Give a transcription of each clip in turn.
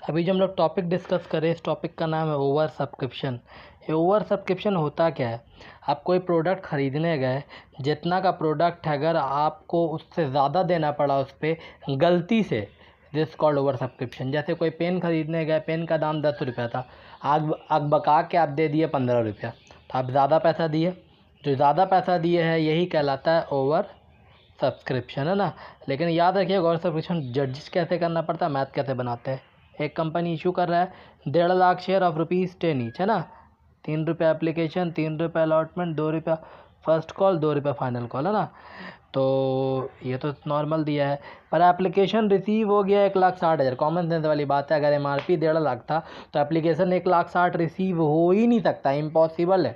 अभी जो हम लोग टॉपिक डिस्कस करें, इस टॉपिक का नाम है ओवर सब्सक्रिप्शन। ये ओवर सब्सक्रिप्शन होता क्या है? आप कोई प्रोडक्ट ख़रीदने गए, जितना का प्रोडक्ट है अगर आपको उससे ज़्यादा देना पड़ा उस पर गलती से, दिस कॉल्ड ओवर सब्सक्रिप्शन। जैसे कोई पेन ख़रीदने गए, पेन का दाम 10 रुपया था, आग बका के आप दे दिए 15 रुपया, तो आप ज़्यादा पैसा दिए। जो ज़्यादा पैसा दिए है यही कहलाता है ओवर सब्सक्रिप्शन, है ना। लेकिन याद रखिए ओवर सब्सक्रिप्शन जड्जिस कैसे करना पड़ता है, मैथ कैसे बनाते हैं। एक कंपनी इशू कर रहा है 1.5 लाख शेयर ऑफ ₹10 ईच, है ना। 3 रुपये एप्लीकेशन, 3 रुपये अलॉटमेंट, 2 रुपया फर्स्ट कॉल, 2 रुपये फाइनल कॉल, है ना। तो ये तो नॉर्मल दिया है, पर एप्लीकेशन रिसीव हो गया 1,60,000। कॉमन सेंस वाली बात है, अगर MRP 1.5 लाख था तो एप्लीकेशन 1,60,000 रिसीव हो ही नहीं सकता, इम्पॉसिबल है।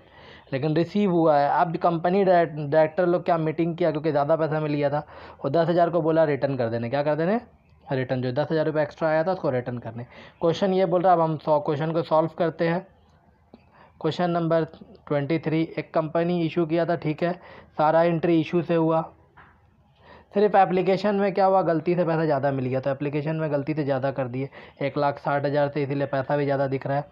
लेकिन रिसीव हुआ है। अब कंपनी डायरेक्टर लोग क्या मीटिंग किया, क्योंकि ज़्यादा पैसा मिल गया था, और 10,000 को बोला रिटर्न कर देने। क्या कर देने? रिटर्न। जो 10,000 रुपये एक्स्ट्रा आया था उसको रिटर्न करने। क्वेश्चन ये बोल रहा है, अब हम 100 क्वेश्चन को सॉल्व करते हैं। क्वेश्चन नंबर 23, एक कंपनी इशू किया था, ठीक है, सारा एंट्री इशू से हुआ। सिर्फ एप्लीकेशन में क्या हुआ, गलती से पैसा ज़्यादा मिल गया, तो एप्लीकेशन में गलती से ज़्यादा कर दिए 1,60,000 से, इसीलिए पैसा भी ज़्यादा दिख रहा है।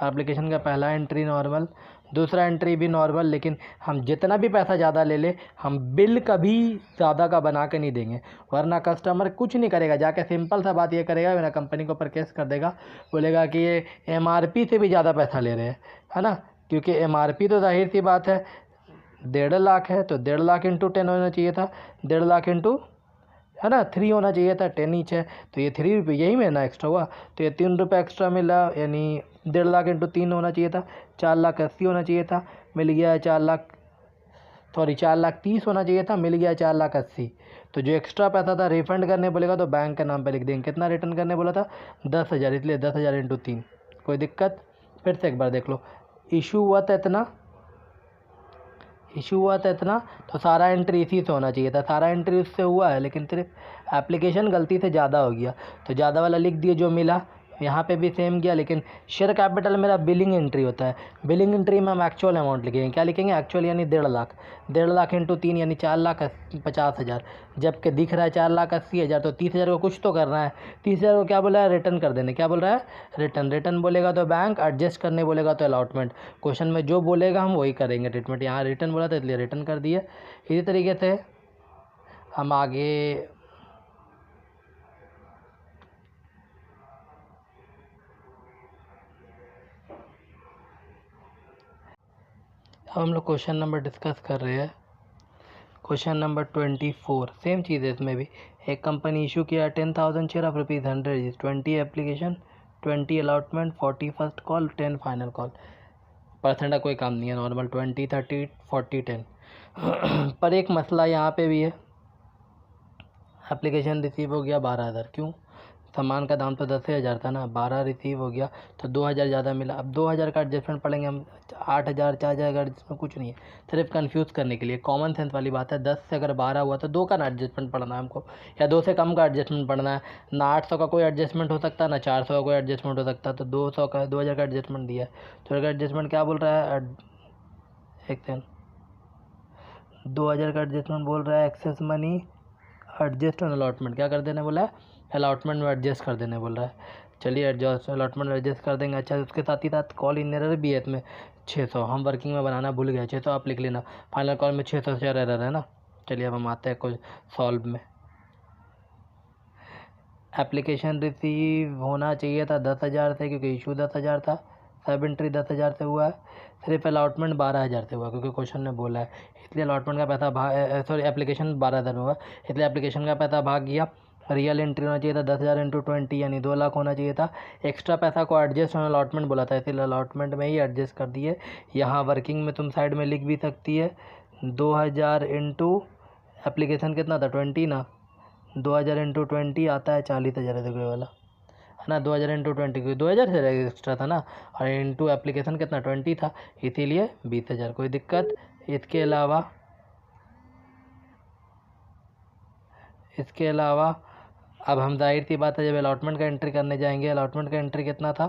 एप्लीकेशन का पहला एंट्री नॉर्मल, दूसरा एंट्री भी नॉर्मल, लेकिन हम जितना भी पैसा ज़्यादा ले ले, हम बिल कभी ज़्यादा का बना के नहीं देंगे, वरना कस्टमर कुछ नहीं करेगा, जाके सिंपल सा बात ये करेगा, मेरा कंपनी को ऊपर केस कर देगा, बोलेगा कि ये MRP से भी ज़्यादा पैसा ले रहे हैं, है ना। क्योंकि MRP तो जाहिर सी बात है 1.5 लाख है, तो 1.5 लाख इंटू 10 होना चाहिए था, 1.5 लाख इंटू, है ना, 3 होना चाहिए था, 10 ईच है, तो ये 3 रुपये यही में ना एक्स्ट्रा हुआ, तो ये 3 रुपये एक्स्ट्रा मिला, यानी 1.5 लाख इंटू 3 होना चाहिए था, 4,80,000 होना चाहिए था, मिल गया है 4,30,000 होना चाहिए था, मिल गया 4,80,000। तो जो एक्स्ट्रा पैसा था रिफंड करने बोलेगा तो बैंक के नाम पे लिख देंगे। कितना रिटर्न करने बोला था? 10,000, इसलिए 10,000 इंटू 3। कोई दिक्कत? फिर से एक बार देख लो, इशू हुआ था इतना, तो सारा एंट्री इसी से होना चाहिए था, सारा एंट्री उससे हुआ है, लेकिन सिर्फ एप्लीकेशन गलती से ज़्यादा हो गया, तो ज़्यादा वाला लिख दिए जो मिला। यहाँ पे भी सेम गया, लेकिन शेयर कैपिटल मेरा बिलिंग एंट्री होता है। बिलिंग एंट्री में हम एक्चुअल अमाउंट लिखेंगे। क्या लिखेंगे? एक्चुअल, यानी 1.5 लाख। 1.5 लाख इंटू 3 यानी 4,50,000, जबकि दिख रहा है 4,80,000, तो 30,000 को कुछ तो करना है। 30,000 को क्या बोला है? रिटर्न कर देने। क्या बोल रहा है? रिटर्न बोलेगा तो बैंक, एडजस्ट करने बोलेगा तो अलॉटमेंट। क्वेश्चन में जो बोलेगा हम वही करेंगे ट्रीटमेंट। यहाँ रिटर्न बोला था इसलिए रिटर्न कर दिए। इसी तरीके से हम आगे हम लोग क्वेश्चन नंबर डिस्कस कर रहे हैं। क्वेश्चन नंबर 24, सेम चीज़ है इसमें भी। एक कंपनी इशू किया 10,000 share of ₹100, 20 application, 20 allotment, 40 first call, 10 final call. Percent का कोई काम नहीं है, नॉर्मल 20, 30, 40, 10। पर एक मसला यहाँ पे भी है, एप्लीकेशन रिसीव हो गया 12,000। क्यों? सामान का दाम तो 10,000 था ना, 12 रिसीव हो गया तो 2,000 ज़्यादा मिला। अब 2,000 का एडजस्टमेंट पड़ेंगे हम, 8,000, 4,000 का एडजस्टमेंट कुछ नहीं है, सिर्फ कंफ्यूज करने के लिए। कॉमन सेंस वाली बात है, 10 से अगर 12 हुआ तो 2 का ना एडजस्टमेंट पड़ना है हमको, या 2 से कम का एडजस्टमेंट पड़ना है ना। 800 का कोई एडजस्टमेंट हो सकता है ना 400 का कोई एडजस्टमेंट हो सकता है, तो 200 का 2,000 का एडजस्टमेंट दिया है। तो अगर एडजस्टमेंट क्या बोल रहा है, एक सेकेंड, 2,000 का एडजस्टमेंट बोल रहा है excess money adjust on allotment. क्या कर देने बोला है? अलॉटमेंट में एडजस्ट कर देने बोल रहा है। चलिए एडजस्ट अलॉटमेंट में एडजस्ट कर देंगे। अच्छा, उसके साथ ही साथ कॉल इन एरर भी है इसमें 600, हम वर्किंग में बनाना भूल गए, 600 आप लिख लेना। फाइनल कॉल में 600 शेयर एरर है ना। चलिए अब हम आते हैं कुछ सॉल्व में। एप्लीकेशन रिसीव होना चाहिए था 10,000 से, क्योंकि इशू 10,000 था, सब एंट्री 10,000 से हुआ है। सिर्फ अलॉटमेंट 12,000 से हुआ, क्योंकि क्वेश्चन ने बोला है, इसलिए अलॉटमेंट का पैसा सॉरी एप्लीकेशन 12,000 में हुआ, इसलिए एप्लीकेशन का पैसा भाग गया। रियल एंट्री होना चाहिए था 10,000 इंटू 20, यानी 2 लाख होना चाहिए था। एक्स्ट्रा पैसा को एडजस्ट ऑन अलॉटमेंट बोला था, इसलिए अलॉटमेंट में ही एडजस्ट कर दिए। यहाँ वर्किंग में तुम साइड में लिख भी सकती है 2,000 इंटू एप्लीकेशन कितना था 20 ना, 2,000 इंटू 20 आता है 40,000, देखो ये वाला, है ना। 2,000 इंटू 20, क्योंकि 2,000 से एक्स्ट्रा था ना, और इंटू एप्लीकेशन कितना 20 था, इसीलिए 20,000। कोई दिक्कत? इसके अलावा अब हम जाहिर सी बात है जब अलॉटमेंट का एंट्री करने जाएंगे, अलॉटमेंट का एंट्री कितना था,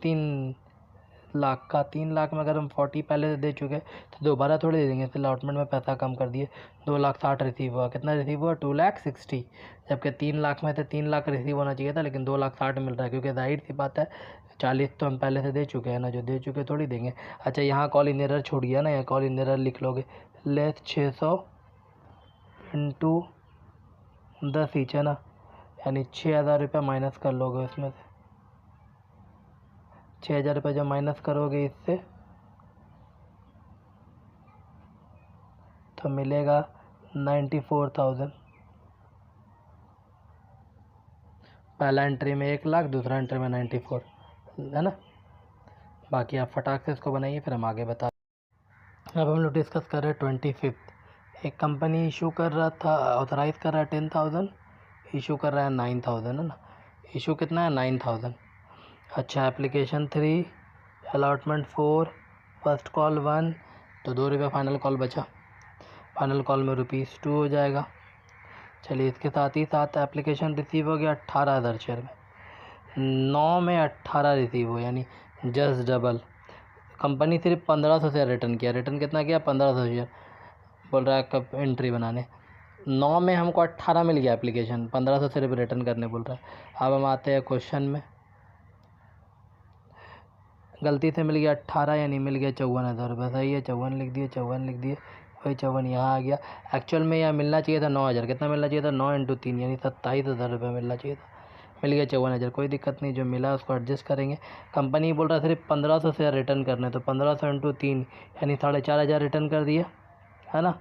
3 लाख का, 3 लाख में अगर हम 40 पहले से दे चुके तो दोबारा थोड़ी दे देंगे, फिर अलॉटमेंट में पैसा कम कर दिए, 2,60,000 रिसीव हुआ। कितना रिसीव हुआ? 2,60,000, जबकि 3 लाख में से 3 लाख रिसीव होना चाहिए था, लेकिन 2,60,000 मिल रहा है, क्योंकि जाहिर सी बात है 40 तो हम पहले से दे चुके हैं ना, जो दे चुके थोड़ी देंगे। अच्छा, यहाँ कॉल इन एरर छोड़िए ना, यहाँ कॉल इन एरर लिख लोगे, लेस 600 इंटू 10 ईच है ना, यानी 6,000 रुपये माइनस कर लोगे उसमें से। 6,000 रुपये जब माइनस करोगे इससे तो मिलेगा 94,000। पहला एंट्री में 1 लाख, दूसरा एंट्री में 94, है ना। बाकी आप फटाक से इसको बनाइए, फिर हम आगे बता। अब हम लोग डिस्कस कर रहे हैं 25। एक कंपनी इशू कर रहा था, ऑथराइज़ कर रहा है 10,000, इशू कर रहा है 9,000, है ना। इशू कितना है? 9,000। अच्छा, एप्लीकेशन 3, अलॉटमेंट 4, फर्स्ट कॉल 1, तो 2 रुपये फाइनल कॉल बचा। फाइनल कॉल में ₹2 हो जाएगा। चलिए, इसके साथ ही साथ एप्लीकेशन रिसीव हो गया 18,000 शेयर में, 9 में 18 रिसीव हो, यानी जस्ट डबल। कंपनी सिर्फ 1,500 शेयर रिटर्न किया। रिटर्न कितना किया? 1,500 शेयर। बोल रहा है कब एंट्री बनाने, 9 में हमको 18 मिल गया एप्लीकेशन, 1,500 सिर्फ रिटर्न करने बोल रहा है। अब हम आते हैं क्वेश्चन में। गलती से मिल गया 18, यानी मिल गया 54,000 रुपये। सही है, 54 लिख दिए, 54 लिख दिए, वही 54 यहाँ आ गया। एक्चुअल में यहाँ मिलना चाहिए था 9,000। कितना मिलना चाहिए था? 9 × 3 यानी 27,000 रुपये मिलना चाहिए था। मिल गया 54,000, कोई दिक्कत नहीं, जो मिला उसको एडजस्ट करेंगे। कंपनी बोल रहा है सिर्फ 1,500 शेयर रिटर्न करने, तो 1,500 × 3 यानी 4,500 रिटर्न कर दिया, है ना।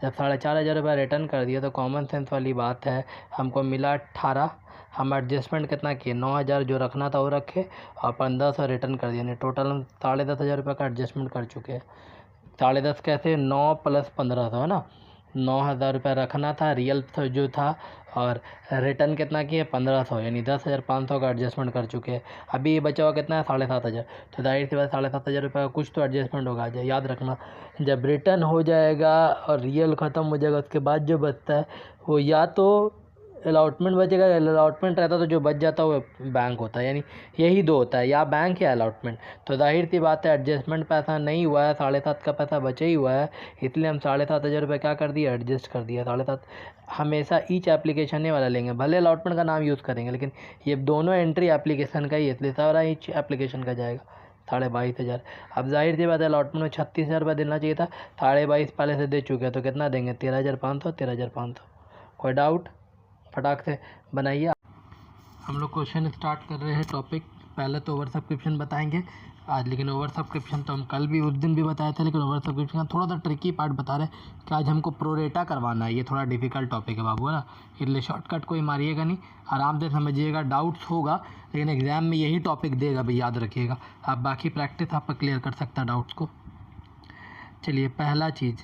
जब 4,500 रुपये रिटर्न कर दिया तो कॉमन सेंस वाली बात है, हमको मिला 18। हम एडजस्टमेंट कितना किए? 9,000 जो रखना था वो रखे और 1,500 रिटर्न कर दिया, यानी टोटल हम 10,500 रुपये का एडजस्टमेंट कर चुके हैं। 10,500 कैसे? 9 + 1,500, है ना। 9,000 रुपये रखना था रियल जो था, और रिटर्न कितना किए? 1,500, यानी 10,500 का एडजस्टमेंट कर चुके हैं। अभी ये बचा हुआ कितना है? 7,500। तो जाहिर सी बात 7,500 रुपये का कुछ तो एडजस्टमेंट होगा। याद रखना, जब रिटर्न हो जाएगा और रियल ख़त्म हो जाएगा, उसके बाद जो बचता है वो या तो अलॉटमेंट बचेगा, अलॉटमेंट रहता तो जो बच जाता है वो बैंक होता है, यानी यही दो होता है, या बैंक या अलॉटमेंट। तो जाहिर सी बात है एडजस्टमेंट पैसा नहीं हुआ है, 7,500 का पैसा बचा ही हुआ है, इसलिए हम 7,500 रुपये क्या कर दिया? एडजस्ट कर दिया। 7,500 हमेशा ईच एप्लीकेशन वाला लेंगे, भले अलॉटमेंट का नाम यूज़ करेंगे, लेकिन ये दोनों एंट्री एप्लीकेशन का ही है, इसलिए सारा ईच एप्लीकेशन का जाएगा 22,500। अब जाहिर सी बात है अलॉटमेंट में 36,000 रुपये देना चाहिए था, 22,500 पहले से दे चुके हैं, तो कितना देंगे? 13,500, 13,500। कोई डाउट? फटाक से बनाइए। हम लोग क्वेश्चन स्टार्ट कर रहे हैं। टॉपिक पहले तो ओवर सब्सक्रिप्शन बताएंगे आज, लेकिन ओवर सब्सक्रिप्शन तो हम कल भी उस दिन भी बताए थे, लेकिन ओवर सब्सक्रिप्शन का थोड़ा सा ट्रिकी पार्ट बता रहे हैं कि आज हमको प्रोरेटा करवाना है। ये थोड़ा डिफिकल्ट टॉपिक है बाबू, है ना, इसलिए शॉर्टकट कोई मारिएगा नहीं, आराम से समझिएगा। डाउट्स होगा, लेकिन एग्ज़ाम में यही टॉपिक देगा भाई, याद रखिएगा। आप बाकी प्रैक्टिस आपका क्लियर कर सकता है डाउट्स को। चलिए, पहला चीज़,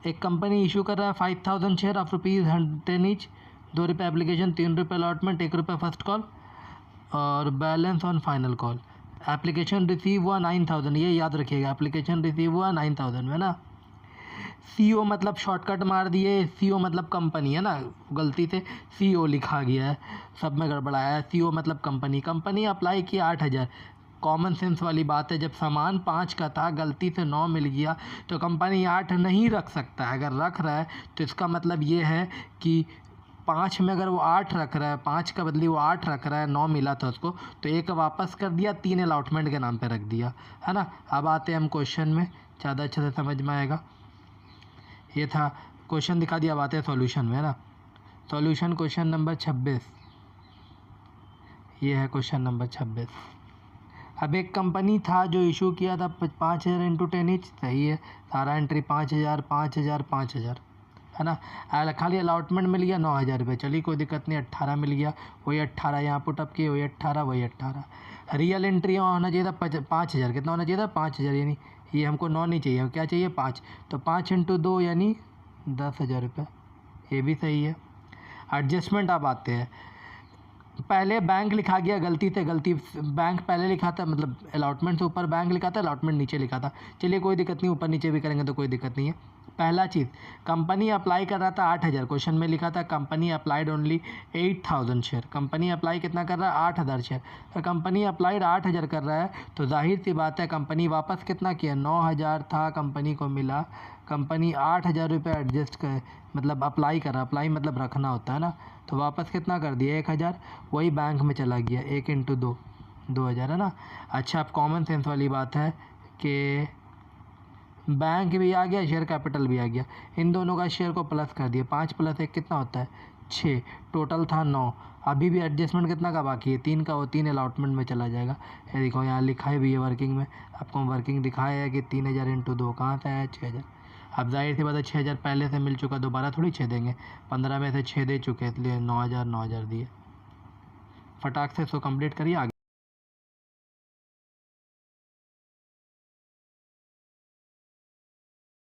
एक कंपनी इशू कर रहा है 5,000 शेयर ऑफ ₹10 ईच, 2 रुपये एप्लीकेशन, 3 रुपये अलॉटमेंट, 1 रुपये फर्स्ट कॉल और balance on final call. Application receive हुआ 9,000, ये याद रखिएगा, एप्लीकेशन रिसीव हुआ 9,000 में ना। CO मतलब शॉर्टकट मार दिए, CO मतलब कंपनी, है ना, गलती से CO लिखा गया है, सब में गड़बड़ाया है। CO मतलब कंपनी। कंपनी अप्लाई किया 8,000। कॉमन सेंस वाली बात है, जब सामान 5 का था, गलती से 9 मिल गया, तो कंपनी 8 नहीं रख सकता है। अगर रख रहा है तो इसका मतलब ये है कि 5 में अगर वो 8 रख रहा है, 5 का बदली वो 8 रख रहा है, 9 मिला था उसको, तो 1 वापस कर दिया, 3 अलॉटमेंट के नाम पे रख दिया, है ना। अब आते हैं हम क्वेश्चन में, ज़्यादा अच्छे से समझ में आएगा। ये था क्वेश्चन, दिखा दिया, अब आते हैं सॉल्यूशन में, है ना। सॉल्यूशन क्वेश्चन नंबर 26, ये है क्वेश्चन नंबर 26। अब एक कंपनी था जो इशू किया था 5,000 × 10 ईच, सही है, सारा एंट्री 5,000 5,000 5,000, है ना। खाली अलॉटमेंट मिल गया 9,000 रुपये, चलिए कोई दिक्कत नहीं, 18 मिल गया, वही 18 यहाँ पुट अप किए, वही 18 वही 18। रियल एंट्री होना चाहिए था 5,000, कितना होना चाहिए था? 5,000, यानी ये हमको 9 नहीं चाहिए, क्या चाहिए? 5, तो 5 × 2 यानी 10,000 रुपये, ये भी सही है। एडजस्टमेंट अब आते हैं, पहले बैंक लिखा गया गलती बैंक पहले लिखा था, मतलब अलॉटमेंट से ऊपर बैंक लिखा था, अलॉटमेंट नीचे लिखा था। चलिए कोई दिक्कत नहीं, ऊपर नीचे भी करेंगे तो कोई दिक्कत नहीं है। पहला चीज़, कंपनी अप्लाई कर रहा था 8,000, क्वेश्चन में लिखा था company applied only 8,000 share. Company apply कितना कर रहा है? 8,000 शेयर। तो कंपनी अप्लाइड 8,000 कर रहा है तो जाहिर सी बात है कंपनी वापस कितना किया? 9,000 था कंपनी को मिला, कंपनी 8,000 रुपये एडजस्ट कर, मतलब अप्लाई कर रहा, अप्लाई मतलब रखना होता है ना, तो वापस कितना कर दिया? 1,000, वही बैंक में चला गया। 1 इंटू 2, 2,000 है ना। अच्छा, अब कॉमन सेंस वाली बात है कि बैंक भी आ गया, शेयर कैपिटल भी आ गया, इन दोनों का शेयर को प्लस कर दिया। 5 + 1 कितना होता है? 6, टोटल था 9। अभी भी एडजस्टमेंट कितना का बाकी है? 3 का, वो 3 अलॉटमेंट में चला जाएगा। ये देखो यहाँ लिखा है भी है वर्किंग में, आपको वर्किंग दिखाया है कि 3,000 इंटू 2 कहाँ से आया? 6,000। अब जाहिर सी बात है 6,000 पहले से मिल चुका, दोबारा थोड़ी 6 देंगे, 15 में से 6 दे चुके, इसलिए 9,000 9,000 दिए। फटाक से इसको कंप्लीट करिए आगे।